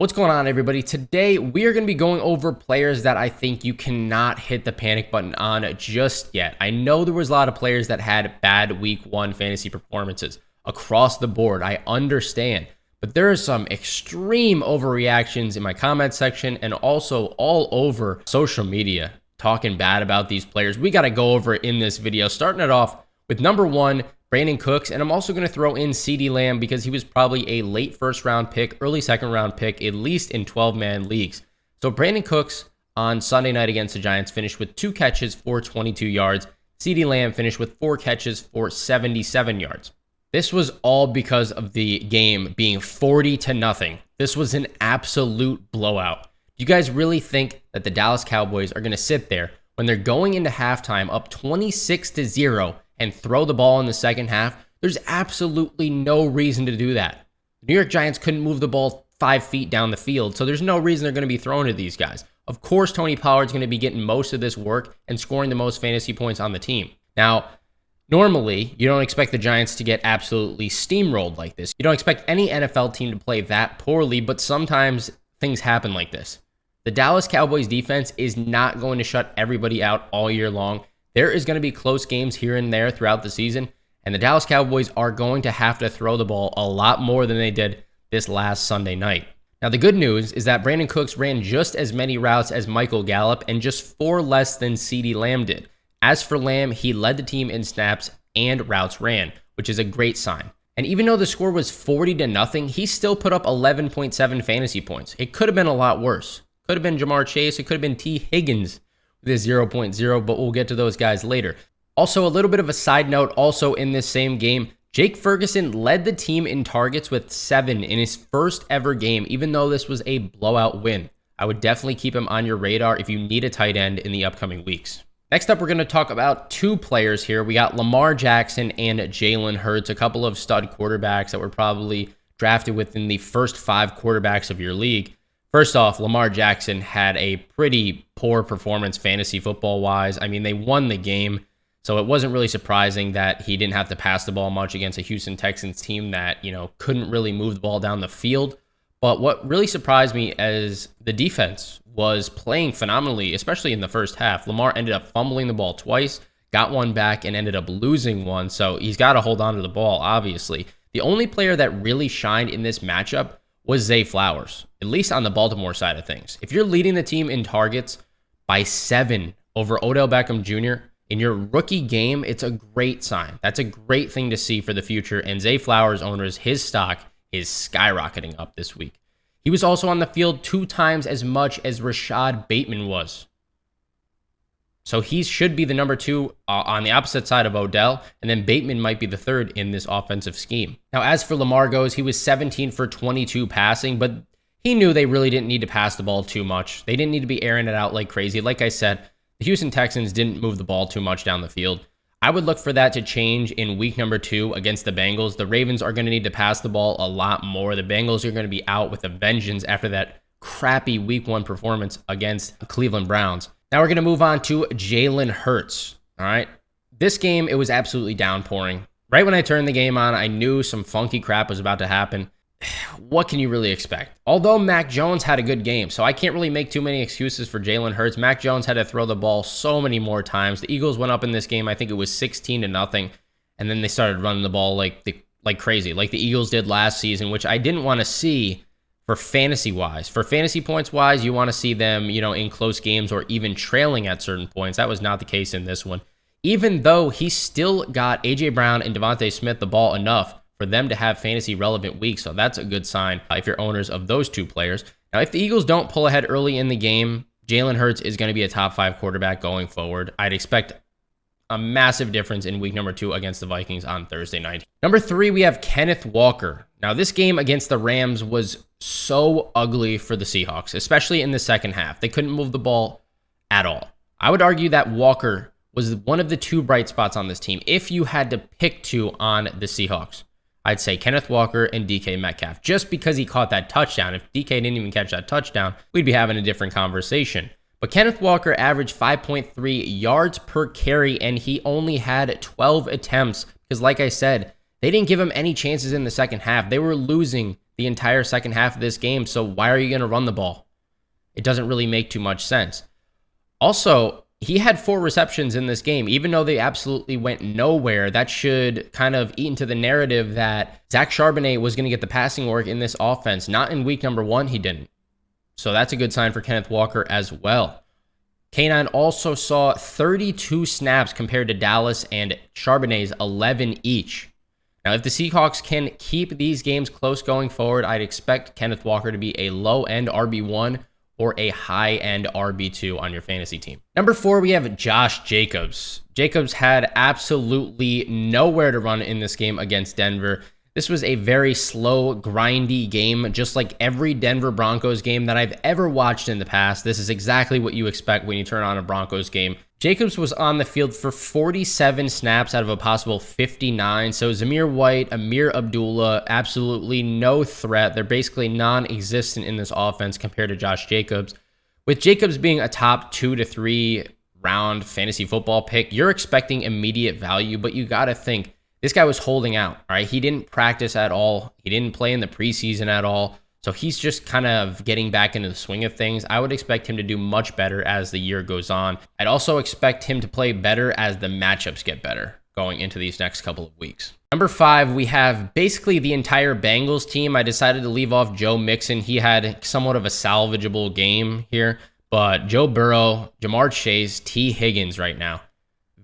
What's going on, everybody? Today, we are going to be going over players that I think you cannot hit the panic button on just yet. I know there was a lot of players that had bad week one fantasy performances across the board. I understand. But there are some extreme overreactions in my comment section and also all over social media talking bad about these players. We got to go over it in this video, starting it off with number one, Brandon Cooks, and I'm also going to throw in CeeDee Lamb because he was probably a late first round pick, early second round pick, at least in 12-man leagues. So Brandon Cooks on Sunday night against the Giants finished with 2 catches for 22 yards. CeeDee Lamb finished with 4 catches for 77 yards. This was all because of the game being 40-0. This was an absolute blowout. Do you guys really think that the Dallas Cowboys are going to sit there when they're going into halftime up 26-0 and throw the ball in the second half? There's absolutely no reason to do that. The New York Giants couldn't move the ball 5 feet down the field, so there's no reason they're going to be throwing to these guys. Of course, Tony Pollard's going to be getting most of this work and scoring the most fantasy points on the team. Now, normally, you don't expect the Giants to get absolutely steamrolled like this. You don't expect any NFL team to play that poorly, but sometimes things happen like this. The Dallas Cowboys defense is not going to shut everybody out all year long. There is going to be close games here and there throughout the season, and the Dallas Cowboys are going to have to throw the ball a lot more than they did this last Sunday night. Now, the good news is that Brandon Cooks ran just as many routes as Michael Gallup and just 4 less than CeeDee Lamb did. As for Lamb, he led the team in snaps and routes ran, which is a great sign. And even though the score was 40-0, he still put up 11.7 fantasy points. It could have been a lot worse. Could have been Jamar Chase. It could have been Tee Higgins with his 0.0, but we'll get to those guys later. Also, a little bit of a side note, also in this same game, Jake Ferguson led the team in targets with 7 in his first ever game, even though this was a blowout win. I would definitely keep him on your radar if you need a tight end in the upcoming weeks. Next up, we're going to talk about 2 players here. We got Lamar Jackson and Jalen Hurts, a couple of stud quarterbacks that were probably drafted within the first 5 quarterbacks of your league. First off, Lamar Jackson had a pretty poor performance fantasy football-wise. I mean, they won the game, so it wasn't really surprising that he didn't have to pass the ball much against a Houston Texans team that, couldn't really move the ball down the field. But what really surprised me is the defense was playing phenomenally, especially in the first half. Lamar ended up fumbling the ball twice, got one back, and ended up losing one, so he's got to hold on to the ball, obviously. The only player that really shined in this matchup was Zay Flowers, at least on the Baltimore side of things. If you're leading the team in targets by 7 over Odell Beckham Jr. in your rookie game, it's a great sign. That's a great thing to see for the future. And Zay Flowers owners, his stock is skyrocketing up this week. He was also on the field 2 times as much as Rashad Bateman was. So he should be the number 2 on the opposite side of Odell, and then Bateman might be the 3rd in this offensive scheme. Now, as for Lamar goes, he was 17 for 22 passing, but he knew they really didn't need to pass the ball too much. They didn't need to be airing it out like crazy. Like I said, the Houston Texans didn't move the ball too much down the field. I would look for that to change in week number 2 against the Bengals. The Ravens are going to need to pass the ball a lot more. The Bengals are going to be out with a vengeance after that crappy week 1 performance against the Cleveland Browns. Now we're going to move on to Jalen Hurts. All right. This game, it was absolutely downpouring. Right when I turned the game on, I knew some funky crap was about to happen. What can you really expect? Although Mac Jones had a good game, so I can't really make too many excuses for Jalen Hurts. Mac Jones had to throw the ball so many more times. The Eagles went up in this game. I think it was 16-0. And then they started running the ball like crazy, like the Eagles did last season, which I didn't want to see. For fantasy-wise, for fantasy points-wise, you want to see them, in close games or even trailing at certain points. That was not the case in this one. Even though he still got A.J. Brown and Devontae Smith the ball enough for them to have fantasy-relevant weeks, so that's a good sign if you're owners of those 2 players. Now, if the Eagles don't pull ahead early in the game, Jalen Hurts is going to be a top 5 quarterback going forward. I'd expect a massive difference in week number 2 against the Vikings on Thursday night. Number 3, we have Kenneth Walker. Now, this game against the Rams was so ugly for the Seahawks, especially in the second half. They couldn't move the ball at all. I would argue that Walker was one of the 2 bright spots on this team. If you had to pick 2 on the Seahawks, I'd say Kenneth Walker and DK Metcalf, just because he caught that touchdown. If DK didn't even catch that touchdown, we'd be having a different conversation. But Kenneth Walker averaged 5.3 yards per carry, and he only had 12 attempts because, like I said, they didn't give him any chances in the second half. They were losing the entire second half of this game. So why are you going to run the ball? It doesn't really make too much sense. Also, he had 4 receptions in this game. Even though they absolutely went nowhere, that should kind of eat into the narrative that Zach Charbonnet was going to get the passing work in this offense. Not in week number 1, he didn't. So that's a good sign for Kenneth Walker as well. K9 also saw 32 snaps compared to Dallas and Charbonnet's 11 each. Now, if the Seahawks can keep these games close going forward, I'd expect Kenneth Walker to be a low-end RB1 or a high-end RB2 on your fantasy team. Number 4, we have Josh Jacobs. Jacobs had absolutely nowhere to run in this game against Denver. This was a very slow, grindy game, just like every Denver Broncos game that I've ever watched in the past. This is exactly what you expect when you turn on a Broncos game. Jacobs was on the field for 47 snaps out of a possible 59. So Zamir White, Amir Abdullah, absolutely no threat. They're basically non-existent in this offense compared to Josh Jacobs. With Jacobs being a top 2 to 3 round fantasy football pick, you're expecting immediate value, but you got to think, this guy was holding out, all right? He didn't practice at all. He didn't play in the preseason at all. So he's just kind of getting back into the swing of things. I would expect him to do much better as the year goes on. I'd also expect him to play better as the matchups get better going into these next couple of weeks. Number 5, we have basically the entire Bengals team. I decided to leave off Joe Mixon. He had somewhat of a salvageable game here, but Joe Burrow, Jamar Chase, Tee Higgins right now.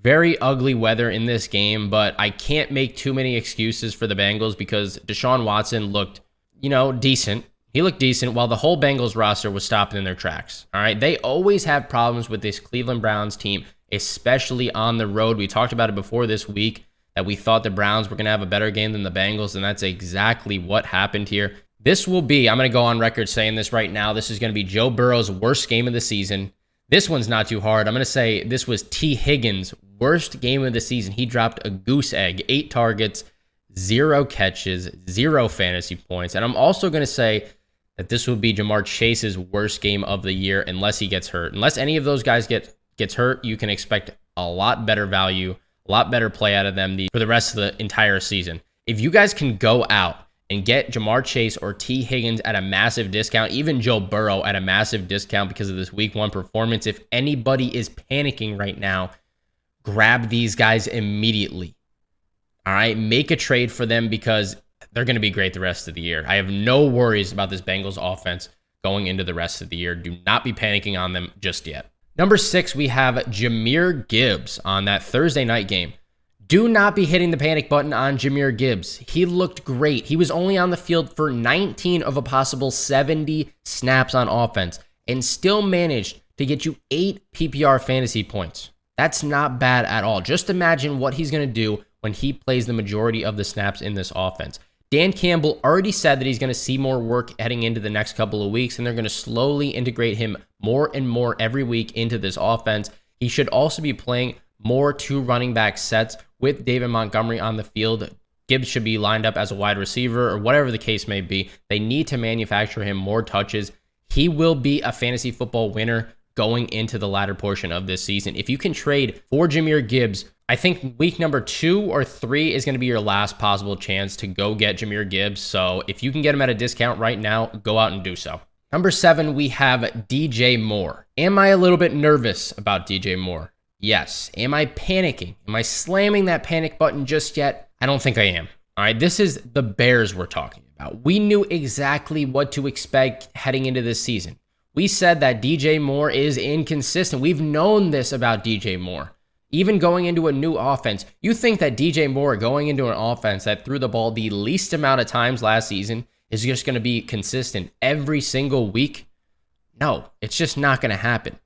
Very ugly weather in this game, but I can't make too many excuses for the Bengals because Deshaun Watson looked, decent. He looked decent while the whole Bengals roster was stopping in their tracks. All right. They always have problems with this Cleveland Browns team, especially on the road. We talked about it before this week that we thought the Browns were going to have a better game than the Bengals, and that's exactly what happened here. This will be, I'm going to go on record saying this right now, this is going to be Joe Burrow's worst game of the season. This one's not too hard. I'm going to say this was Tee Higgins' worst game of the season. He dropped a goose egg, 8 targets, 0 catches, 0 fantasy points. And I'm also going to say that this will be Jamar Chase's worst game of the year unless he gets hurt. Unless any of those guys gets hurt, you can expect a lot better value, a lot better play out of them for the rest of the entire season. If you guys can go out and get Jamar Chase or Tee Higgins at a massive discount, even Joe Burrow at a massive discount because of this week 1 performance, if anybody is panicking right now, grab these guys immediately. All right, make a trade for them because they're going to be great the rest of the year. I have no worries about this Bengals offense going into the rest of the year. Do not be panicking on them just yet. Number 6, we have Jamir Gibbs on that Thursday night game. Do not be hitting the panic button on Jamir Gibbs. He looked great. He was only on the field for 19 of a possible 70 snaps on offense and still managed to get you 8 PPR fantasy points. That's not bad at all. Just imagine what he's going to do when he plays the majority of the snaps in this offense. Dan Campbell already said that he's going to see more work heading into the next couple of weeks, and they're going to slowly integrate him more and more every week into this offense. He should also be playing more 2 running back sets with David Montgomery on the field. Gibbs should be lined up as a wide receiver or whatever the case may be. They need to manufacture him more touches. He will be a fantasy football winner going into the latter portion of this season. If you can trade for Jamir Gibbs, I think week number 2 or 3 is going to be your last possible chance to go get Jamir Gibbs. So if you can get him at a discount right now, go out and do so. Number 7, we have DJ Moore. Am I a little bit nervous about DJ Moore? Yes. Am I panicking? Am I slamming that panic button just yet? I don't think I am. All right, this is the Bears we're talking about. We knew exactly what to expect heading into this season. We said that DJ Moore is inconsistent. We've known this about DJ Moore. Even going into a new offense, you think that DJ Moore going into an offense that threw the ball the least amount of times last season is just going to be consistent every single week? No, it's just not going to happen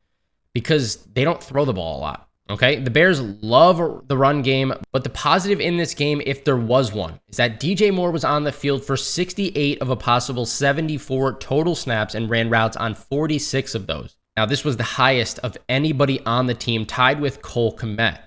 because they don't throw the ball a lot. Okay, the Bears love the run game, but the positive in this game, if there was one, is that DJ Moore was on the field for 68 of a possible 74 total snaps and ran routes on 46 of those. Now, this was the highest of anybody on the team, tied with Cole Kmet.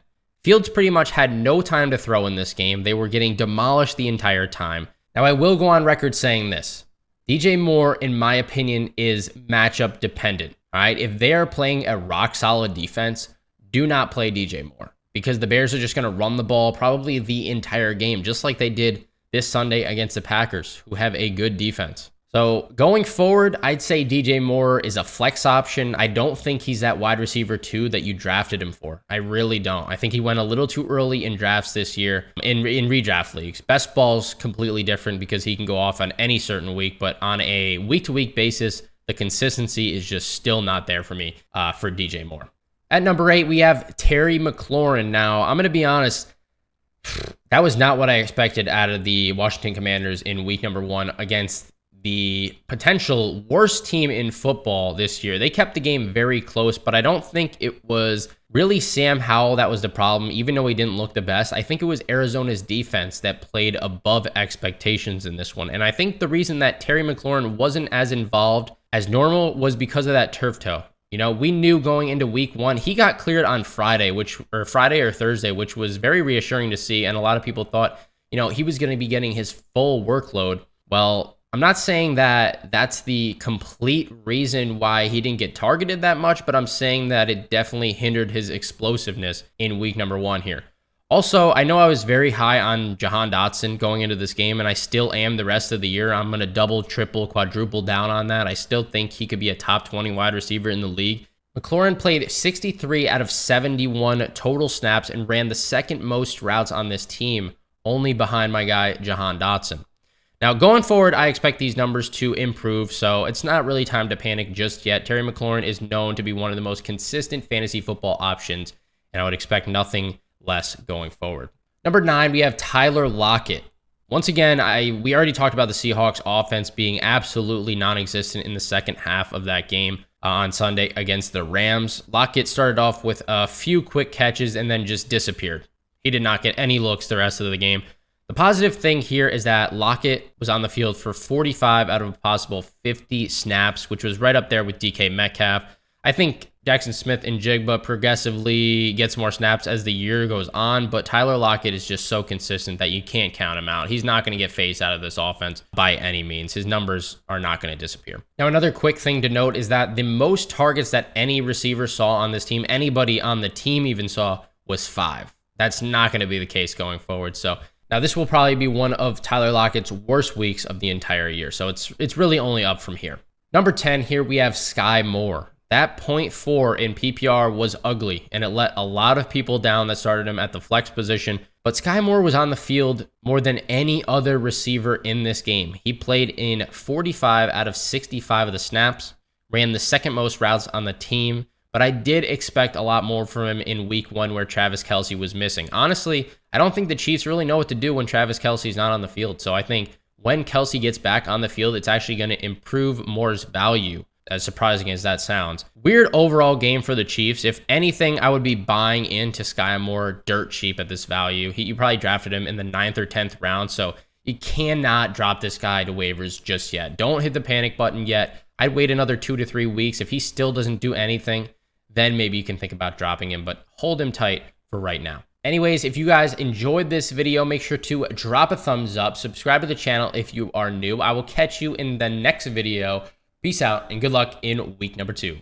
Fields pretty much had no time to throw in this game. They were getting demolished the entire time. Now, I will go on record saying this. DJ Moore, in my opinion, is matchup dependent. All right, if they are playing a rock-solid defense, do not play DJ Moore because the Bears are just going to run the ball probably the entire game, just like they did this Sunday against the Packers, who have a good defense. So going forward, I'd say DJ Moore is a flex option. I don't think he's that wide receiver 2 that you drafted him for. I really don't. I think he went a little too early in drafts this year in redraft leagues. Best ball's completely different because he can go off on any certain week, but on a week-to-week basis, the consistency is just still not there for me for DJ Moore. At number 8, we have Terry McLaurin. Now, I'm going to be honest, that was not what I expected out of the Washington Commanders in week number 1 against the potential worst team in football this year. They kept the game very close, but I don't think it was really Sam Howell that was the problem, even though he didn't look the best. I think it was Arizona's defense that played above expectations in this one. And I think the reason that Terry McLaurin wasn't as involved as normal was because of that turf toe. You know, we knew going into week 1, he got cleared on Friday or Thursday, which was very reassuring to see. And a lot of people thought, you know, he was going to be getting his full workload. Well, I'm not saying that that's the complete reason why he didn't get targeted that much, but I'm saying that it definitely hindered his explosiveness in week number 1 here. Also, I know I was very high on Jahan Dotson going into this game, and I still am the rest of the year. I'm going to double, triple, quadruple down on that. I still think he could be a top 20 wide receiver in the league. McLaurin played 63 out of 71 total snaps and ran the second most routes on this team, only behind my guy, Jahan Dotson. Now, going forward, I expect these numbers to improve, so it's not really time to panic just yet. Terry McLaurin is known to be one of the most consistent fantasy football options, and I would expect nothing less going forward. Number 9, we have Tyler Lockett. Once again, we already talked about the Seahawks offense being absolutely non-existent in the second half of that game on Sunday against the Rams. Lockett started off with a few quick catches and then just disappeared. He did not get any looks the rest of the game. The positive thing here is that Lockett was on the field for 45 out of a possible 50 snaps, which was right up there with DK Metcalf. I think Jackson Smith and Jigba progressively gets more snaps as the year goes on, but Tyler Lockett is just so consistent that you can't count him out. He's not going to get phased out of this offense by any means. His numbers are not going to disappear. Now, another quick thing to note is that the most targets that any receiver saw on this team, anybody on the team even saw, was 5. That's not going to be the case going forward. So now this will probably be one of Tyler Lockett's worst weeks of the entire year. So it's really only up from here. Number 10, here we have Sky Moore. That 0.4 in PPR was ugly, and it let a lot of people down that started him at the flex position. But Sky Moore was on the field more than any other receiver in this game. He played in 45 out of 65 of the snaps, ran the second most routes on the team, but I did expect a lot more from him in week 1 where Travis Kelce was missing. Honestly, I don't think the Chiefs really know what to do when Travis Kelce's not on the field. So I think when Kelce gets back on the field, it's actually going to improve Moore's value, as surprising as that sounds. Weird overall game for the Chiefs. If anything, I would be buying into Sky Moore dirt cheap at this value. You probably drafted him in the 9th or 10th round, so you cannot drop this guy to waivers just yet. Don't hit the panic button yet. I'd wait another 2 to 3 weeks. If he still doesn't do anything, then maybe you can think about dropping him, but hold him tight for right now. Anyways, if you guys enjoyed this video, make sure to drop a thumbs up, subscribe to the channel if you are new. I will catch you in the next video. Peace out and good luck in week number 2.